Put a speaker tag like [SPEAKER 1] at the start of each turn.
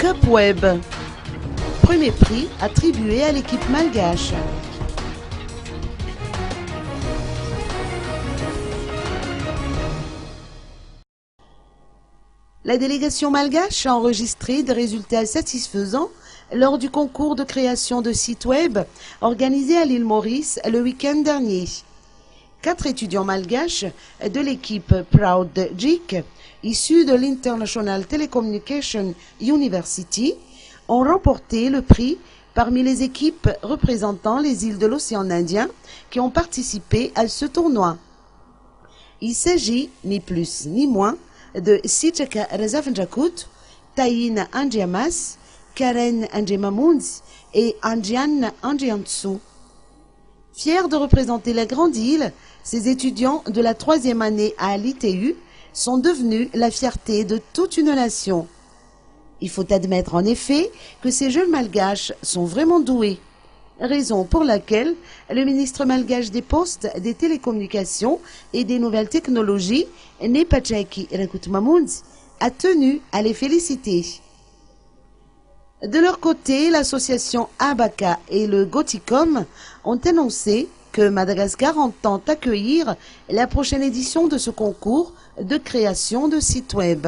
[SPEAKER 1] Cup Web. Premier prix attribué à l'équipe malgache. La délégation malgache a enregistré des résultats satisfaisants lors du concours de création de sites web organisé à l'île Maurice le week-end dernier. 4 étudiants malgaches de l'équipe Proud JIC, issus de l'International Telecommunication University, ont remporté le prix parmi les équipes représentant les îles de l'océan Indien qui ont participé à ce tournoi. Il s'agit, ni plus ni moins, de Sitchaka Rezavenjakut, Taïna Anjiamas, Karen Anjemamounz et Anjian Anjiantsu. Fiers de représenter la grande île, ces étudiants de la 3e année à l'ITU sont devenus la fierté de toute une nation. Il faut admettre en effet que ces jeunes malgaches sont vraiment doués. Raison pour laquelle le ministre malgache des Postes, des Télécommunications et des Nouvelles Technologies, Nepachaki Rakutmamounz, a tenu à les féliciter. De leur côté, l'association Abaka et le Goticom ont annoncé que Madagascar entend accueillir la prochaine édition de ce concours de création de sites web.